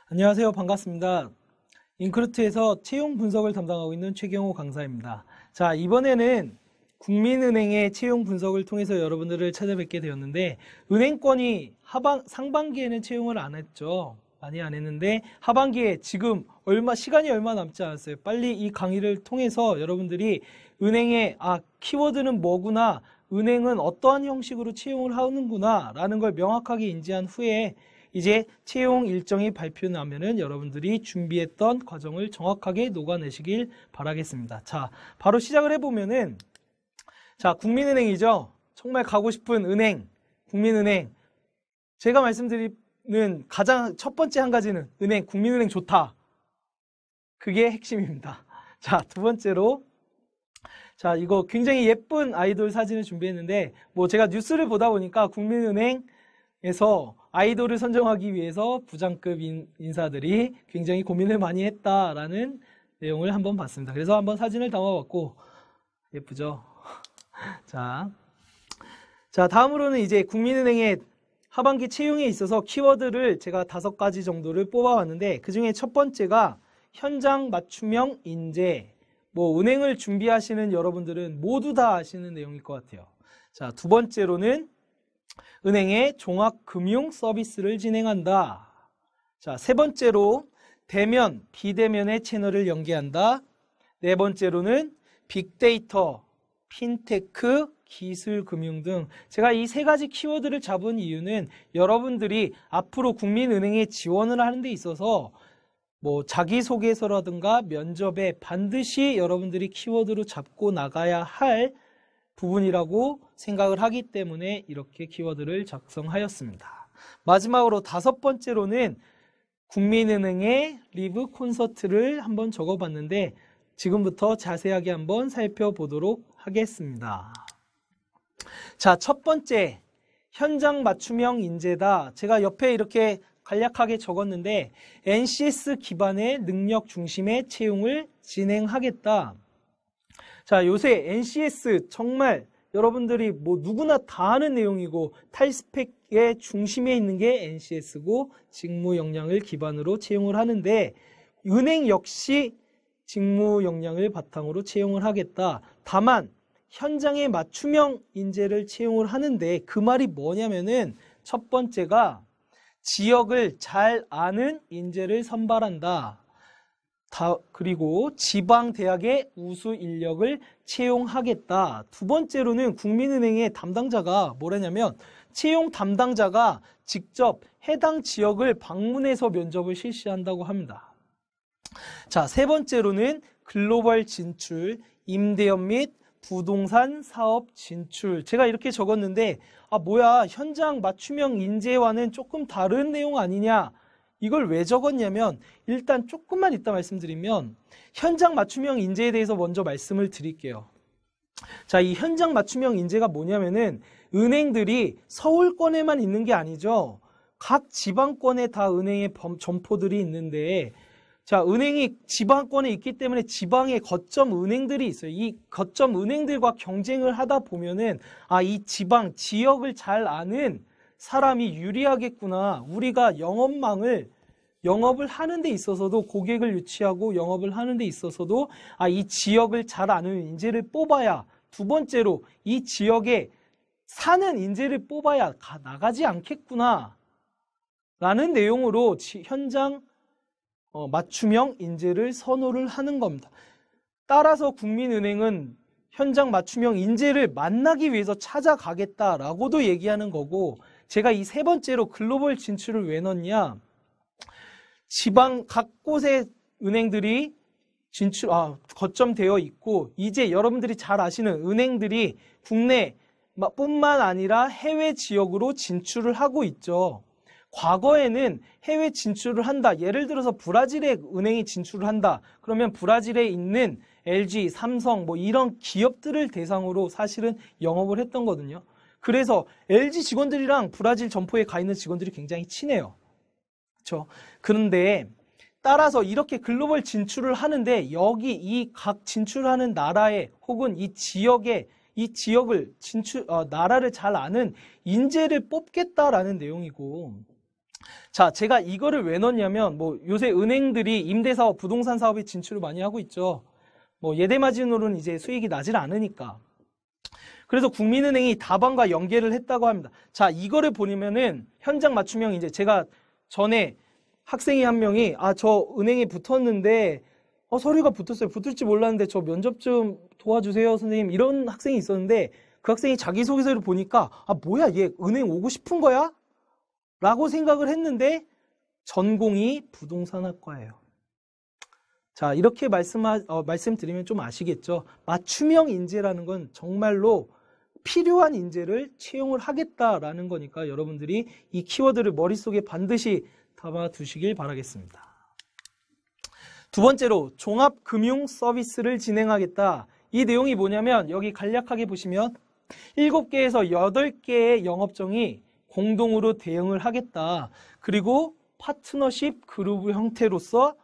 안녕하세요. 반갑습니다. 인크루트에서 채용 분석을 담당하고 있는 최경호 강사입니다. 자, 이번에는 국민은행의 채용 분석을 통해서 여러분들을 찾아뵙게 되었는데, 은행권이 상반기에는 채용을 안 했죠. 많이 안 했는데 하반기에 지금 시간이 얼마 남지 않았어요. 빨리 이 강의를 통해서 여러분들이 은행의 키워드는 뭐구나, 은행은 어떠한 형식으로 채용을 하는구나 라는 걸 명확하게 인지한 후에 이제 채용 일정이 발표나면은 여러분들이 준비했던 과정을 정확하게 녹아내시길 바라겠습니다. 자, 바로 시작을 해보면은, 자, 국민은행이죠. 정말 가고 싶은 은행, 국민은행. 제가 말씀드리는 가장 첫 번째 한 가지는 국민은행 좋다. 그게 핵심입니다. 자, 두 번째로, 자, 이거 굉장히 예쁜 아이돌 사진을 준비했는데, 제가 뉴스를 보다 보니까 국민은행에서 아이돌을 선정하기 위해서 부장급 인사들이 굉장히 고민을 많이 했다라는 내용을 한번 봤습니다. 그래서 한번 사진을 담아봤고, 예쁘죠? 자, 다음으로는 이제 국민은행의 하반기 채용에 있어서 키워드를 제가 5가지 정도를 뽑아왔는데, 그 중에 첫 번째가 현장 맞춤형 인재. 은행을 준비하시는 여러분들은 모두 다 아시는 내용일 것 같아요. 자, 두 번째로는 은행의 종합금융 서비스를 진행한다. 자, 세 번째로 대면, 비대면의 채널을 연계한다. 네 번째로는 빅데이터, 핀테크, 기술금융 등 제가 이 3가지 키워드를 잡은 이유는 여러분들이 앞으로 국민은행에 지원을 하는 데 있어서 자기소개서라든가 면접에 반드시 여러분들이 키워드로 잡고 나가야 할 부분이라고 생각을 하기 때문에 이렇게 키워드를 작성하였습니다. 마지막으로 5번째로는 국민은행의 리브 콘서트를 한번 적어봤는데 지금부터 자세하게 한번 살펴보도록 하겠습니다. 자, 첫 번째, 현장 맞춤형 인재다. 제가 옆에 이렇게 간략하게 적었는데 NCS 기반의 능력 중심의 채용을 진행하겠다. 자, 요새 NCS 정말 여러분들이 누구나 다 아는 내용이고 탈스펙의 중심에 있는 게 NCS고 직무 역량을 기반으로 채용을 하는데 은행 역시 직무 역량을 바탕으로 채용을 하겠다. 다만 현장에 맞춤형 인재를 채용을 하는데 그 말이 뭐냐면은 첫 번째가 지역을 잘 아는 인재를 선발한다. 그리고 지방대학의 우수 인력을 채용하겠다. 두 번째로는 국민은행의 담당자가 뭐라냐면 채용 담당자가 직접 해당 지역을 방문해서 면접을 실시한다고 합니다. 자, 세 번째로는 글로벌 진출, 임대업 및 부동산 사업 진출. 제가 이렇게 적었는데 현장 맞춤형 인재와는 조금 다른 내용 아니냐? 이걸 왜 적었냐면 일단 조금만 이따 말씀드리면 현장 맞춤형 인재에 대해서 먼저 말씀을 드릴게요. 자, 이 현장 맞춤형 인재가 뭐냐면은 은행들이 서울권에만 있는 게 아니죠. 각 지방권에 다 은행의 점포들이 있는데 자, 은행이 지방권에 있기 때문에 지방의 거점 은행들이 있어요. 이 거점 은행들과 경쟁을 하다 보면은 이 지역을 잘 아는 사람이 유리하겠구나. 우리가 영업을 하는 데 있어서도 고객을 유치하고 영업을 하는 데 있어서도 이 지역을 잘 아는 인재를 뽑아야, 두 번째로 이 지역에 사는 인재를 뽑아야 나가지 않겠구나 라는 내용으로 현장 맞춤형 인재를 선호를 하는 겁니다. 따라서 국민은행은 현장 맞춤형 인재를 만나기 위해서 찾아가겠다라고도 얘기하는 거고, 제가 이 세 번째로 글로벌 진출을 왜 넣냐? 지방 각 곳의 은행들이 거점되어 있고 이제 여러분들이 잘 아시는 은행들이 국내뿐만 아니라 해외 지역으로 진출을 하고 있죠. 과거에는 해외 진출을 한다. 예를 들어서 브라질에 은행이 진출을 한다. 그러면 브라질에 있는 LG, 삼성 이런 기업들을 대상으로 사실은 영업을 했던 거거든요. 그래서 LG 직원들이랑 브라질 점포에 가 있는 직원들이 굉장히 친해요. 그렇죠? 그런데 따라서 이렇게 글로벌 진출을 하는데 여기 이 각 진출하는 나라에 혹은 이 지역을 나라를 잘 아는 인재를 뽑겠다라는 내용이고, 자, 제가 이거를 왜 넣냐면 뭐 요새 은행들이 임대사업, 부동산 사업에 진출을 많이 하고 있죠. 뭐 예대마진으로는 이제 수익이 나질 않으니까. 그래서 국민은행이 다방과 연계를 했다고 합니다. 자, 이거를 보면은 현장 맞춤형 이제 제가 전에 학생이 한 명이 저 은행에 붙었는데 서류가 붙었어요. 붙을지 몰랐는데 저 면접 좀 도와주세요, 선생님. 이런 학생이 있었는데 그 학생이 자기소개서를 보니까 뭐야, 얘 은행 오고 싶은 거야? 라고 생각을 했는데 전공이 부동산학과예요. 자, 이렇게 말씀드리면 좀 아시겠죠? 맞춤형 인재라는 건 정말로 필요한 인재를 채용을 하겠다라는 거니까 여러분들이 이 키워드를 머릿속에 반드시 담아두시길 바라겠습니다. 두 번째로 종합금융 서비스를 진행하겠다. 이 내용이 뭐냐면 여기 간략하게 보시면 7개에서 8개의 영업정이 공동으로 대응을 하겠다. 그리고 파트너십 그룹 형태로서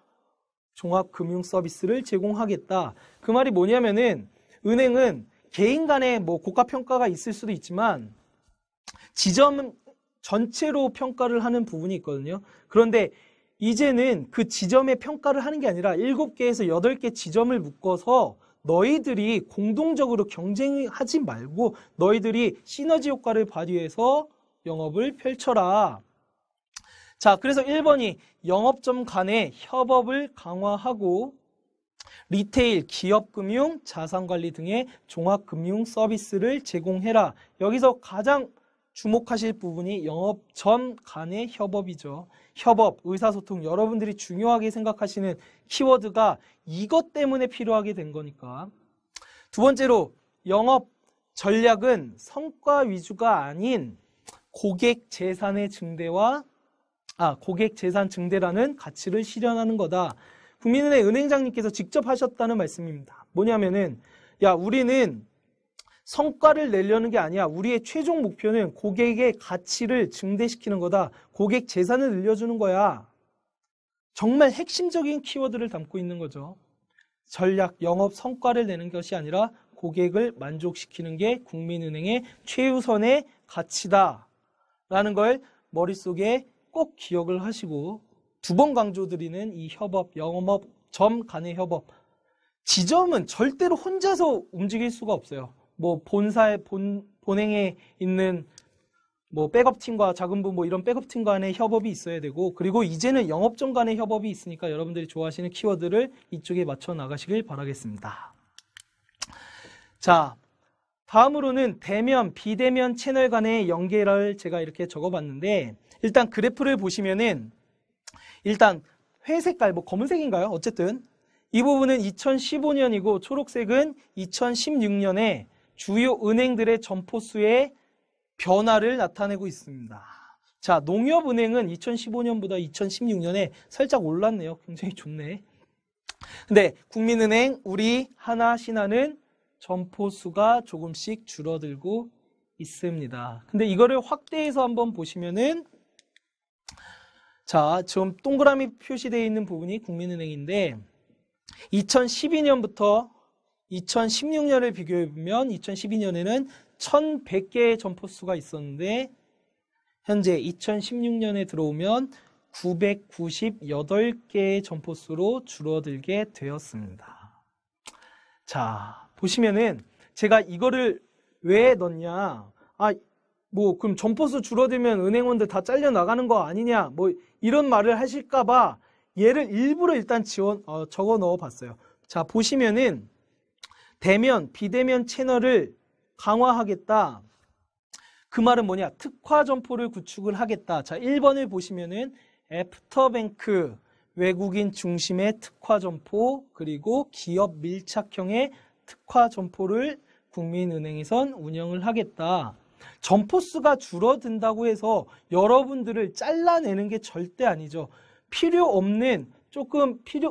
종합금융 서비스를 제공하겠다. 그 말이 뭐냐면은 은행은 개인 간에 뭐 고가 평가가 있을 수도 있지만 지점 전체로 평가를 하는 부분이 있거든요. 그런데 이제는 그 지점의 평가를 하는 게 아니라 7개에서 8개 지점을 묶어서 너희들이 공동적으로 경쟁하지 말고 너희들이 시너지 효과를 발휘해서 영업을 펼쳐라. 자, 그래서 1번이 영업점 간의 협업을 강화하고 리테일, 기업금융, 자산관리 등의 종합금융 서비스를 제공해라. 여기서 가장 주목하실 부분이 영업점 간의 협업이죠. 협업, 의사소통, 여러분들이 중요하게 생각하시는 키워드가 이것 때문에 필요하게 된 거니까. 두 번째로 영업 전략은 성과 위주가 아닌 고객 재산의 증대와 고객 재산 증대라는 가치를 실현하는 거다. 국민은행 은행장님께서 직접 하셨다는 말씀입니다. 뭐냐면은 우리는 성과를 내려는 게 아니야. 우리의 최종 목표는 고객의 가치를 증대시키는 거다. 고객 재산을 늘려주는 거야. 정말 핵심적인 키워드를 담고 있는 거죠. 전략, 영업 성과를 내는 것이 아니라 고객을 만족시키는 게 국민은행의 최우선의 가치다. 라는 걸 머릿속에 꼭 기억을 하시고 두 번 강조드리는 이 협업, 영업점 간의 협업. 지점은 절대로 혼자서 움직일 수가 없어요. 뭐 본행에 있는 뭐 백업팀과 자금부 뭐 이런 백업팀 간의 협업이 있어야 되고 그리고 이제는 영업점 간의 협업이 있으니까 여러분들이 좋아하시는 키워드를 이쪽에 맞춰 나가시길 바라겠습니다. 자, 다음으로는 대면, 비대면 채널 간의 연계를 제가 이렇게 적어봤는데 일단 그래프를 보시면은 일단 회색깔, 뭐 검은색인가요? 어쨌든 이 부분은 2015년이고 초록색은 2016년에 주요 은행들의 점포수의 변화를 나타내고 있습니다. 자, 농협은행은 2015년보다 2016년에 살짝 올랐네요. 굉장히 좋네. 근데 국민은행, 우리, 하나, 신한은 점포수가 조금씩 줄어들고 있습니다. 근데 이거를 확대해서 한번 보시면은 자, 지금 동그라미 표시되어 있는 부분이 국민은행인데 2012년부터 2016년을 비교해보면 2012년에는 1100개의 점포수가 있었는데 현재 2016년에 들어오면 998개의 점포수로 줄어들게 되었습니다. 자, 보시면은 제가 이거를 왜 넣냐, 뭐 그럼 점포수 줄어들면 은행원들 다 잘려 나가는 거 아니냐, 뭐 이런 말을 하실까봐 얘를 일부러 일단 적어 넣어 봤어요. 자, 보시면은 대면, 비대면 채널을 강화하겠다. 그 말은 뭐냐? 특화 점포를 구축을 하겠다. 자, 1번을 보시면은 애프터뱅크, 외국인 중심의 특화 점포, 그리고 기업 밀착형의 특화 점포를 국민은행에선 운영을 하겠다. 점포수가 줄어든다고 해서 여러분들을 잘라내는 게 절대 아니죠. 필요 없는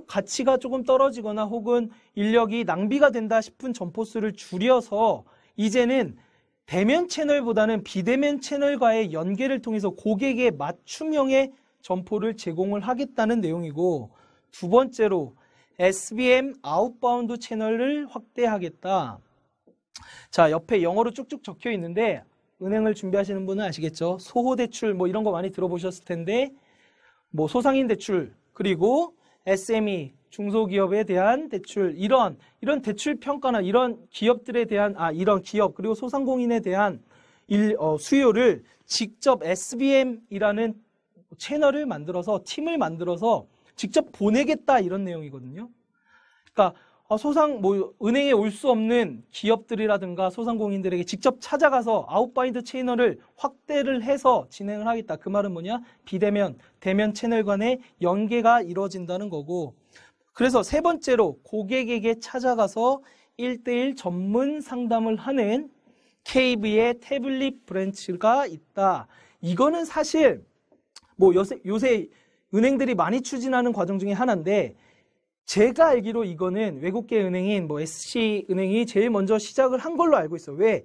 가치가 조금 떨어지거나 혹은 인력이 낭비가 된다 싶은 점포수를 줄여서 이제는 대면 채널보다는 비대면 채널과의 연계를 통해서 고객의 맞춤형의 점포를 제공을 하겠다는 내용이고, 두 번째로 SBM 아웃바운드 채널을 확대하겠다. 자, 옆에 영어로 쭉쭉 적혀 있는데 은행을 준비하시는 분은 아시겠죠? 소호대출 뭐 이런 거 많이 들어보셨을 텐데 뭐 소상인 대출, 그리고 SME, 중소기업에 대한 대출, 이런 대출 평가나 이런 기업들에 대한, 이런 기업, 그리고 소상공인에 대한 수요를 직접 SBM이라는 채널을 만들어서, 팀을 만들어서 직접 보내겠다, 이런 내용이거든요. 그러니까 은행에 올 수 없는 기업들이라든가 소상공인들에게 직접 찾아가서 아웃바인드 채널을 확대를 해서 진행을 하겠다. 그 말은 뭐냐? 비대면, 대면 채널 간의 연계가 이루어진다는 거고, 그래서 세 번째로 고객에게 찾아가서 1:1 전문 상담을 하는 KB의 태블릿 브랜치가 있다. 이거는 사실 뭐 요새 은행들이 많이 추진하는 과정 중에 하나인데, 제가 알기로 이거는 외국계 은행인 뭐 SC은행이 제일 먼저 시작을 한 걸로 알고 있어요. 왜?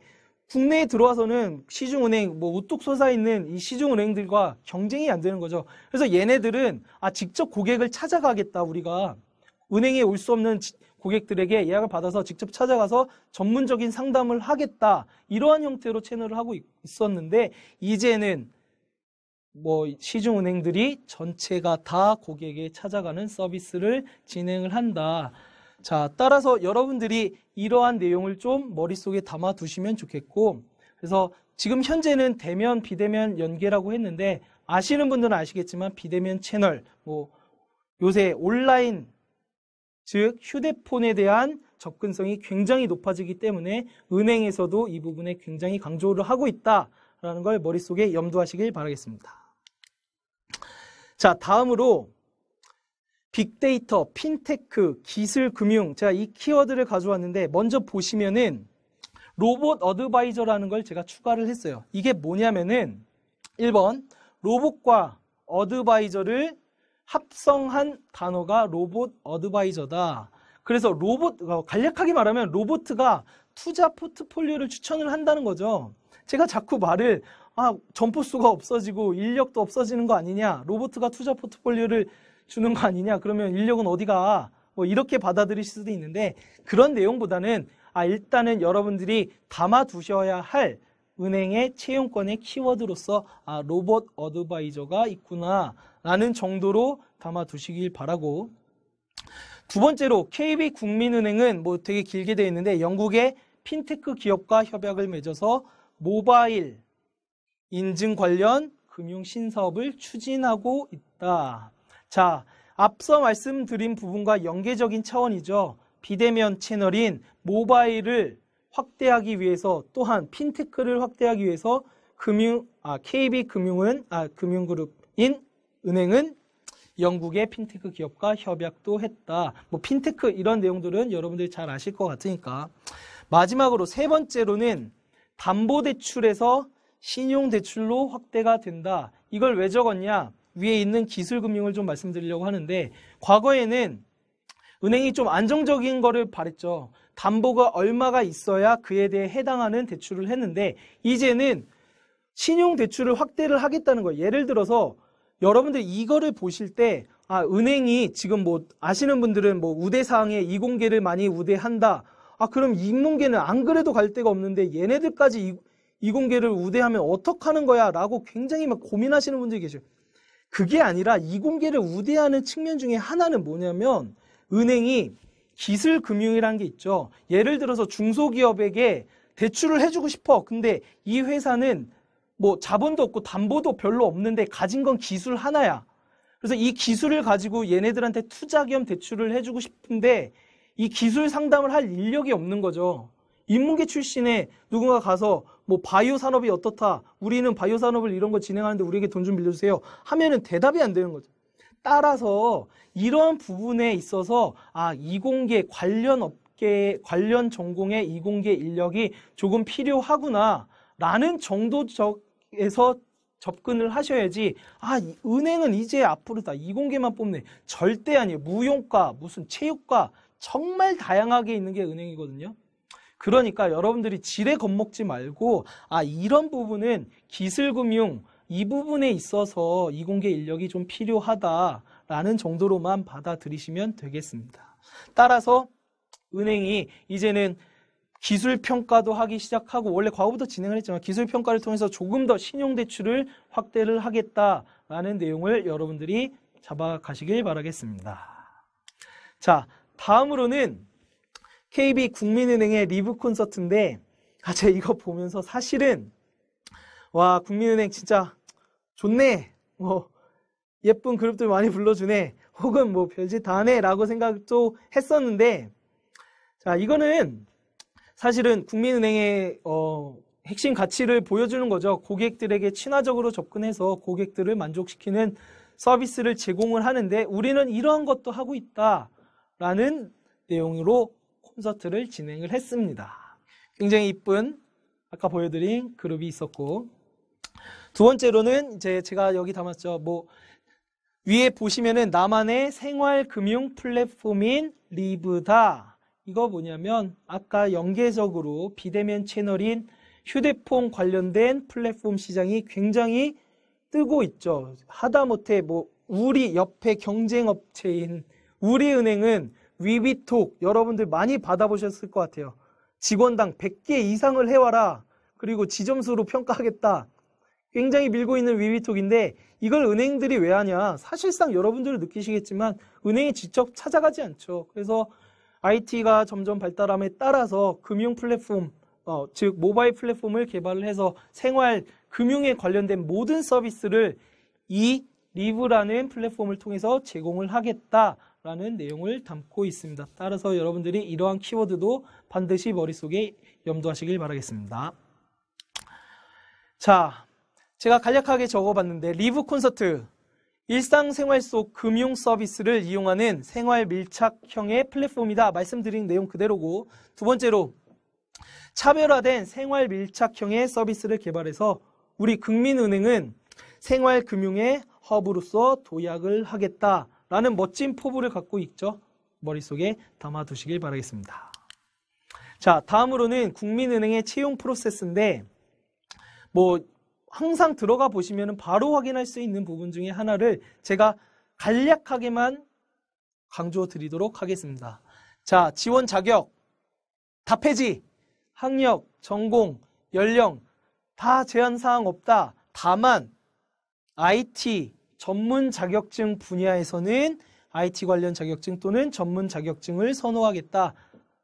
국내에 들어와서는 시중은행, 뭐 우뚝 솟아 있는 이 시중은행들과 경쟁이 안 되는 거죠. 그래서 얘네들은 직접 고객을 찾아가겠다. 우리가 은행에 올 수 없는 고객들에게 예약을 받아서 직접 찾아가서 전문적인 상담을 하겠다. 이러한 형태로 채널을 하고 있었는데, 이제는 뭐 시중은행들이 전체가 다 고객에 찾아가는 서비스를 진행을 한다. 자, 따라서 여러분들이 이러한 내용을 좀 머릿속에 담아 두시면 좋겠고, 그래서 지금 현재는 대면, 비대면 연계라고 했는데, 아시는 분들은 아시겠지만 비대면 채널, 뭐 요새 온라인, 즉 휴대폰에 대한 접근성이 굉장히 높아지기 때문에 은행에서도 이 부분에 굉장히 강조를 하고 있다라는 걸 머릿속에 염두하시길 바라겠습니다. 자, 다음으로 빅데이터, 핀테크, 기술금융, 제가 이 키워드를 가져왔는데, 먼저 보시면은 로봇 어드바이저라는 걸 제가 추가를 했어요. 이게 뭐냐면은 1번 로봇과 어드바이저를 합성한 단어가 로봇 어드바이저다. 그래서 간략하게 말하면 로봇가 투자 포트폴리오를 추천을 한다는 거죠. 제가 자꾸 말을 점포수가 없어지고 인력도 없어지는 거 아니냐, 로봇가 투자 포트폴리오를 주는 거 아니냐, 그러면 인력은 어디가, 뭐 이렇게 받아들이실 수도 있는데, 그런 내용보다는 일단은 여러분들이 담아 두셔야 할 은행의 채용권의 키워드로서 로봇 어드바이저가 있구나 라는 정도로 담아 두시길 바라고, 두 번째로 KB국민은행은 뭐 되게 길게 되어 있는데, 영국의 핀테크 기업과 협약을 맺어서 모바일 인증 관련 금융 신사업을 추진하고 있다. 자, 앞서 말씀드린 부분과 연계적인 차원이죠. 비대면 채널인 모바일을 확대하기 위해서, 또한 핀테크를 확대하기 위해서 금융그룹인 은행은 영국의 핀테크 기업과 협약도 했다. 뭐 핀테크 이런 내용들은 여러분들이 잘 아실 것 같으니까. 마지막으로 세 번째로는 담보대출에서 신용대출로 확대가 된다. 이걸 왜 적었냐? 위에 있는 기술금융을 좀 말씀드리려고 하는데, 과거에는 은행이 좀 안정적인 거를 바랬죠. 담보가 얼마가 있어야 그에 대해 해당하는 대출을 했는데, 이제는 신용대출을 확대를 하겠다는 거예요. 예를 들어서 여러분들 이거를 보실 때 은행이 지금 뭐 아시는 분들은 뭐 우대사항에 이공계를 많이 우대한다. 그럼 인문계는 안 그래도 갈 데가 없는데 얘네들까지 이공계를 우대하면 어떡하는 거야 라고 굉장히 막 고민하시는 분들이 계셔요. 그게 아니라 이공계를 우대하는 측면 중에 하나는 뭐냐면, 은행이 기술금융이라는 게 있죠. 예를 들어서 중소기업에게 대출을 해주고 싶어. 근데 이 회사는 뭐 자본도 없고 담보도 별로 없는데 가진 건 기술 하나야. 그래서 이 기술을 가지고 얘네들한테 투자 겸 대출을 해주고 싶은데 이 기술 상담을 할 인력이 없는 거죠. 인문계 출신에 누군가 가서 뭐 바이오 산업이 어떻다, 우리는 바이오 산업을 이런 거 진행하는데 우리에게 돈 좀 빌려주세요 하면은 대답이 안 되는 거죠. 따라서 이런 부분에 있어서 이공계 관련 업계, 관련 전공의 이공계 인력이 조금 필요하구나 라는 정도에서 접근을 하셔야지, 은행은 이제 앞으로 다 이공계만 뽑네. 절대 아니에요. 무용과, 무슨 체육과 정말 다양하게 있는 게 은행이거든요. 그러니까 여러분들이 지레 겁먹지 말고 이런 부분은 기술금융 이 부분에 있어서 이공계 인력이 좀 필요하다라는 정도로만 받아들이시면 되겠습니다. 따라서 은행이 이제는 기술평가도 하기 시작하고, 원래 과거부터 진행을 했지만 기술평가를 통해서 조금 더 신용대출을 확대를 하겠다라는 내용을 여러분들이 잡아가시길 바라겠습니다. 자, 다음으로는 KB 국민은행의 리브 콘서트인데, 제가 이거 보면서 사실은 와, 국민은행 진짜 좋네, 뭐 예쁜 그룹들 많이 불러주네, 혹은 뭐 별짓 다 하네 라고 생각도 했었는데, 자, 이거는 사실은 국민은행의 핵심 가치를 보여주는 거죠. 고객들에게 친화적으로 접근해서 고객들을 만족시키는 서비스를 제공을 하는데, 우리는 이러한 것도 하고 있다라는 내용으로 콘서트를 진행을 했습니다. 굉장히 이쁜 아까 보여드린 그룹이 있었고, 두 번째로는 이제 제가 여기 담았죠. 뭐 위에 보시면은 나만의 생활금융 플랫폼인 리브다. 이거 뭐냐면 아까 연계적으로 비대면 채널인 휴대폰 관련된 플랫폼 시장이 굉장히 뜨고 있죠. 하다못해 뭐 우리 옆에 경쟁업체인 우리은행은 위비톡 여러분들 많이 받아보셨을 것 같아요. 직원당 100개 이상을 해와라. 그리고 지점수로 평가하겠다. 굉장히 밀고 있는 위비톡인데, 이걸 은행들이 왜 하냐? 사실상 여러분들은 느끼시겠지만 은행이 직접 찾아가지 않죠. 그래서 IT가 점점 발달함에 따라서 금융 플랫폼, 즉 모바일 플랫폼을 개발을 해서 생활 금융에 관련된 모든 서비스를 이 리브라는 플랫폼을 통해서 제공을 하겠다라는 내용을 담고 있습니다. 따라서 여러분들이 이러한 키워드도 반드시 머릿속에 염두하시길 바라겠습니다. 자, 제가 간략하게 적어봤는데, 리브 콘서트, 일상생활 속 금융 서비스를 이용하는 생활 밀착형의 플랫폼이다. 말씀드린 내용 그대로고, 두 번째로 차별화된 생활 밀착형의 서비스를 개발해서 우리 국민은행은 생활 금융의 허브로서 도약을 하겠다라는 멋진 포부를 갖고 있죠. 머릿속에 담아두시길 바라겠습니다. 자, 다음으로는 국민은행의 채용 프로세스인데, 뭐 항상 들어가 보시면 바로 확인할 수 있는 부분 중에 하나를 제가 간략하게만 강조해 드리도록 하겠습니다. 자, 지원 자격 다 폐지, 학력, 전공, 연령 다 제한사항 없다. 다만 IT 전문 자격증 분야에서는 IT 관련 자격증 또는 전문 자격증을 선호하겠다.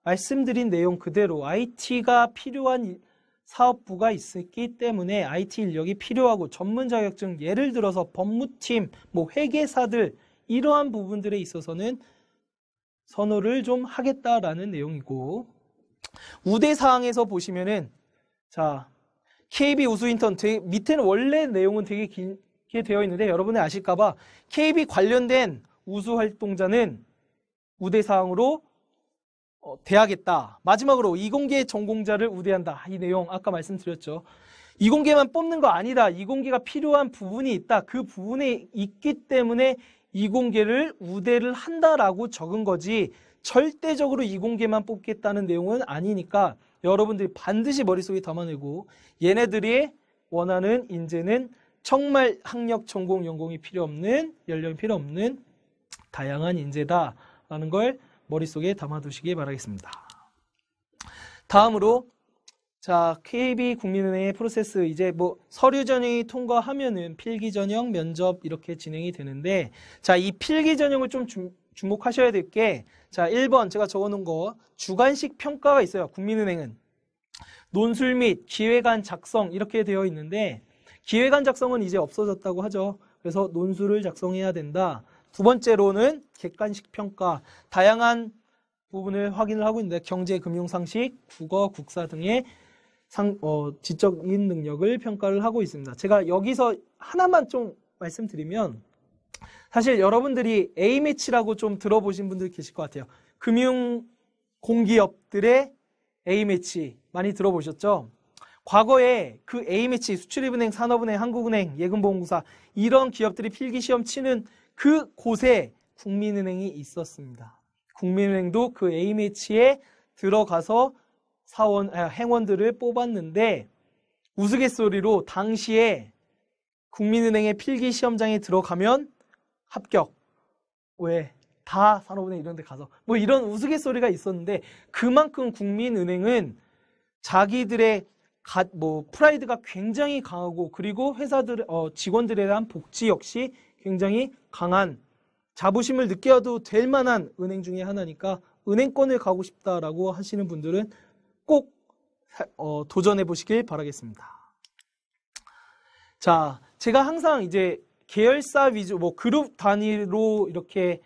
말씀드린 내용 그대로 IT가 필요한 사업부가 있기 때문에 IT 인력이 필요하고, 전문 자격증 예를 들어서 법무팀, 뭐 회계사들 이러한 부분들에 있어서는 선호를 좀 하겠다라는 내용이고, 우대사항에서 보시면은 자, KB 우수인턴 밑에는 원래 내용은 되게 길게 되어 있는데 여러분이 아실까봐 KB 관련된 우수활동자는 우대사항으로 대하겠다. 마지막으로 이공계 전공자를 우대한다. 이 내용 아까 말씀드렸죠. 이공계만 뽑는 거 아니다. 이공계가 필요한 부분이 있다. 그 부분에 있기 때문에 이공계를 우대를 한다라고 적은 거지, 절대적으로 이공계만 뽑겠다는 내용은 아니니까 여러분들이 반드시 머릿속에 담아내고, 얘네들이 원하는 인재는 정말 학력, 전공, 연공이 필요 없는, 연령이 필요 없는 다양한 인재다라는 걸 머릿속에 담아두시기 바라겠습니다. 다음으로 자, KB 국민은행의 프로세스, 이제 뭐 서류 전형이 통과하면은 필기 전형, 면접 이렇게 진행이 되는데, 자, 이 필기 전형을 좀 주목하셔야 될 게, 자, 1번 제가 적어놓은 거 주관식 평가가 있어요. 국민은행은 논술 및 기획안 작성 이렇게 되어 있는데, 기획안 작성은 이제 없어졌다고 하죠. 그래서 논술을 작성해야 된다. 두 번째로는 객관식 평가, 다양한 부분을 확인을 하고 있는데, 경제, 금융, 상식, 국어, 국사 등의 지적인 능력을 평가를 하고 있습니다. 제가 여기서 하나만 좀 말씀드리면, 사실 여러분들이 A매치라고 좀 들어보신 분들 계실 것 같아요. 금융 공기업들의 A매치 많이 들어보셨죠? 과거에 그 A매치, 수출입은행, 산업은행, 한국은행, 예금보험공사 이런 기업들이 필기시험 치는 그 곳에 국민은행이 있었습니다. 국민은행도 그 A매치에 들어가서 행원들을 뽑았는데, 우스갯소리로 당시에 국민은행의 필기시험장에 들어가면 합격. 왜? 다 산업은행 이런 데 가서 뭐 이런 우스갯소리가 있었는데 그만큼 국민은행은 자기들의 프라이드가 굉장히 강하고 그리고 회사들 직원들에 대한 복지 역시 굉장히 강한 자부심을 느껴도 될 만한 은행 중에 하나니까 은행권을 가고 싶다라고 하시는 분들은 꼭 도전해 보시길 바라겠습니다. 자, 제가 항상 이제 계열사 위주, 그룹 단위로 이렇게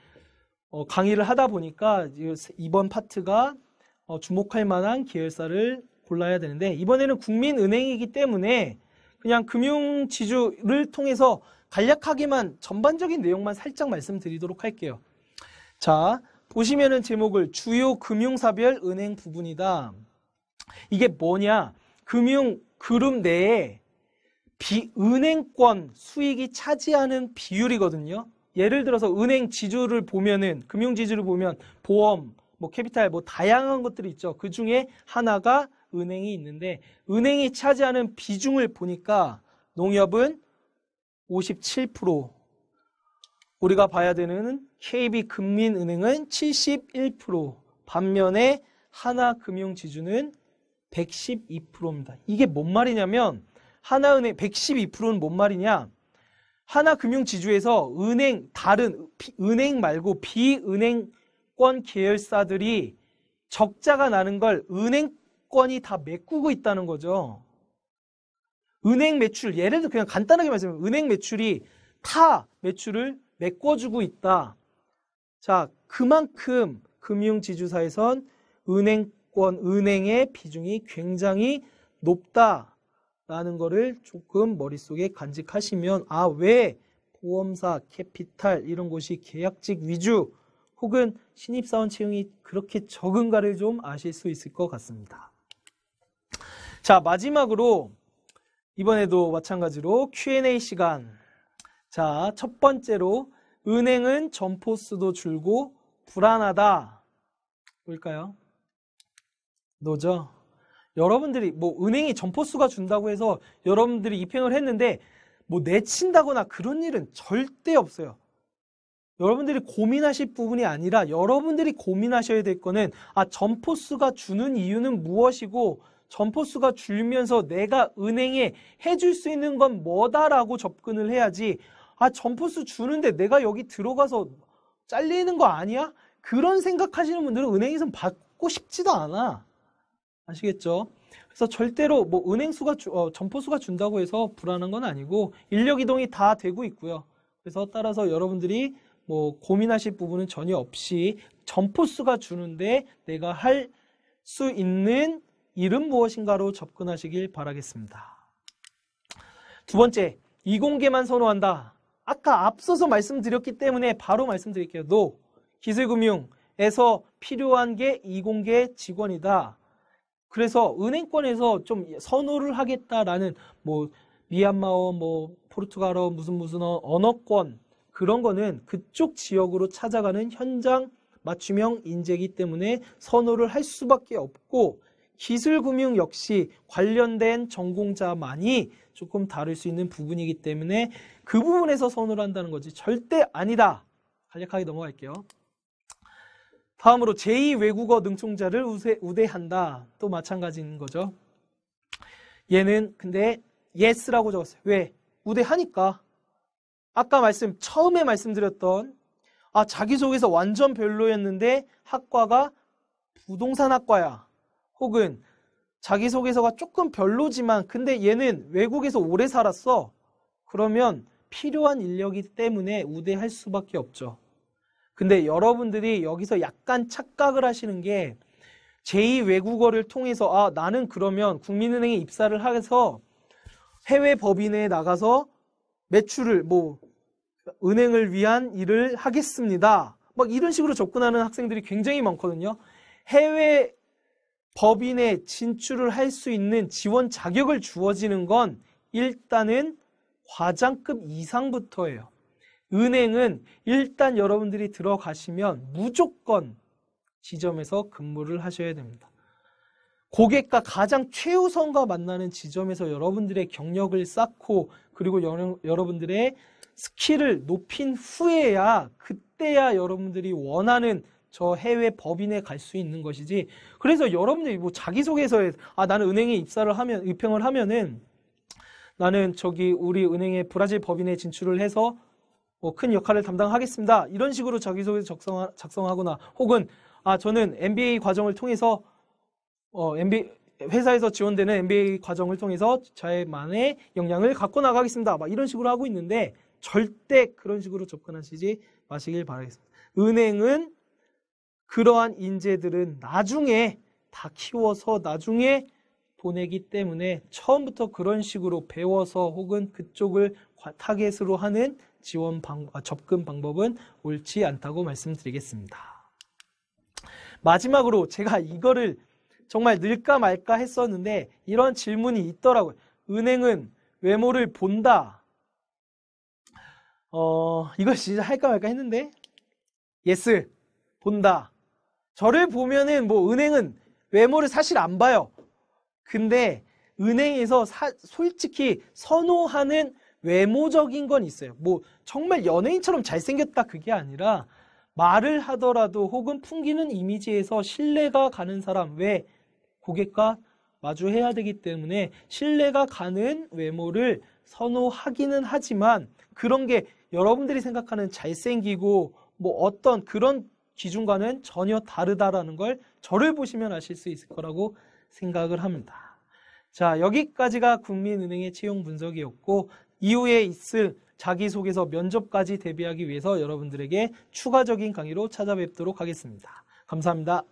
강의를 하다 보니까 이번 파트가 주목할 만한 계열사를 골라야 되는데 이번에는 국민은행이기 때문에 그냥 금융지주를 통해서 간략하게만 전반적인 내용만 살짝 말씀드리도록 할게요. 자, 보시면은 제목을 주요 금융사별 은행 부분이다. 이게 뭐냐? 금융 그룹 내에 비은행권 수익이 차지하는 비율이거든요. 예를 들어서 은행 지주를 보면은 금융지주를 보면 보험, 캐피탈, 다양한 것들이 있죠. 그 중에 하나가 은행이 있는데 은행이 차지하는 비중을 보니까 농협은 57%, 우리가 봐야 되는 KB금민은행은 71%, 반면에 하나금융지주는 112%입니다. 이게 뭔 말이냐면 하나은행 112%는 뭔 말이냐? 하나금융지주에서 다른 은행 말고 비은행권 계열사들이 적자가 나는 걸 은행권이 다 메꾸고 있다는 거죠. 은행 매출, 예를 들어 그냥 간단하게 말씀하면 은행 매출이 타 매출을 메꿔주고 있다. 자, 그만큼 금융지주사에선 은행의 비중이 굉장히 높다라는 거를 조금 머릿속에 간직하시면 왜 보험사, 캐피탈 이런 곳이 계약직 위주 혹은 신입사원 채용이 그렇게 적은가를 좀 아실 수 있을 것 같습니다. 자, 마지막으로 이번에도 마찬가지로 Q&A 시간. 자, 첫 번째로 은행은 점포 수도 줄고 불안하다. 뭘까요? 노죠. 여러분들이 은행이 점포 수가 준다고 해서 여러분들이 입행을 했는데 내친다거나 그런 일은 절대 없어요. 여러분들이 고민하실 부분이 아니라 여러분들이 고민하셔야 될 거는 점포 수가 주는 이유는 무엇이고 점포수가 줄면서 내가 은행에 해줄 수 있는 건 뭐다라고 접근을 해야지 점포수 주는데 내가 여기 들어가서 잘리는 거 아니야? 그런 생각하시는 분들은 은행에서 받고 싶지도 않아. 아시겠죠? 그래서 절대로 은행수가 점포수가 준다고 해서 불안한 건 아니고 인력 이동이 다 되고 있고요. 그래서 따라서 여러분들이 고민하실 부분은 전혀 없이 점포수가 주는데 내가 할 수 있는 일은 무엇인가로 접근하시길 바라겠습니다. 두 번째, 이공계만 선호한다. 아까 앞서서 말씀드렸기 때문에 바로 말씀드릴게요. 기술금융에서 필요한 게 이공계 직원이다. 그래서 은행권에서 좀 선호를 하겠다라는 미얀마어, 포르투갈어, 무슨 언어권 그런 거는 그쪽 지역으로 찾아가는 현장 맞춤형 인재이기 때문에 선호를 할 수밖에 없고 기술금융 역시 관련된 전공자만이 조금 다를 수 있는 부분이기 때문에 그 부분에서 선호를 한다는 거지 절대 아니다. 간략하게 넘어갈게요. 다음으로 제2외국어 능통자를 우대한다. 또 마찬가지인 거죠. 얘는 근데 yes라고 적었어요. 왜? 우대하니까. 아까 처음에 말씀드렸던 자기소개서 완전 별로였는데 학과가 부동산학과야. 혹은 자기소개서가 조금 별로지만 근데 얘는 외국에서 오래 살았어. 그러면 필요한 인력이기 때문에 우대할 수밖에 없죠. 근데 여러분들이 여기서 약간 착각을 하시는 게 제2외국어를 통해서 나는 그러면 국민은행에 입사를 해서 해외 법인에 나가서 매출을 은행을 위한 일을 하겠습니다. 이런 식으로 접근하는 학생들이 굉장히 많거든요. 해외 법인에 진출을 할 수 있는 지원 자격을 주어지는 건 일단은 과장급 이상부터예요. 은행은 일단 여러분들이 들어가시면 무조건 지점에서 근무를 하셔야 됩니다. 고객과 가장 최우선과 만나는 지점에서 여러분들의 경력을 쌓고 그리고 여러분들의 스킬을 높인 후에야 그때야 여러분들이 원하는 저 해외 법인에 갈 수 있는 것이지. 그래서 여러분들이 뭐 자기소개서에 나는 은행에 입행을 하면은 나는 저기 우리 은행의 브라질 법인에 진출을 해서 뭐 큰 역할을 담당하겠습니다. 이런 식으로 자기소개서 작성하거나 혹은 저는 MBA 과정을 통해서 회사에서 지원되는 MBA 과정을 통해서 저만의 역량을 갖고 나가겠습니다. 막 이런 식으로 하고 있는데 절대 그런 식으로 접근하시지 마시길 바라겠습니다. 은행은 그러한 인재들은 나중에 다 키워서 나중에 보내기 때문에 처음부터 그런 식으로 배워서 혹은 그쪽을 타겟으로 하는 접근 방법은 옳지 않다고 말씀드리겠습니다. 마지막으로 제가 이거를 정말 넣을까 말까 했었는데 이런 질문이 있더라고요. 은행은 외모를 본다. 이거 진짜 할까 말까 했는데 예스, 본다. 저를 보면은 뭐 은행은 외모를 사실 안 봐요. 근데 은행에서 솔직히 선호하는 외모적인 건 있어요. 뭐 정말 연예인처럼 잘생겼다 그게 아니라 말을 하더라도 혹은 풍기는 이미지에서 신뢰가 가는 사람, 왜? 고객과 마주해야 되기 때문에 신뢰가 가는 외모를 선호하기는 하지만 그런 게 여러분들이 생각하는 잘생기고 뭐 어떤 그런 기준과는 전혀 다르다라는 걸 저를 보시면 아실 수 있을 거라고 생각을 합니다. 자, 여기까지가 국민은행의 채용 분석이었고 이후에 있을 자기소개서 면접까지 대비하기 위해서 여러분들에게 추가적인 강의로 찾아뵙도록 하겠습니다. 감사합니다.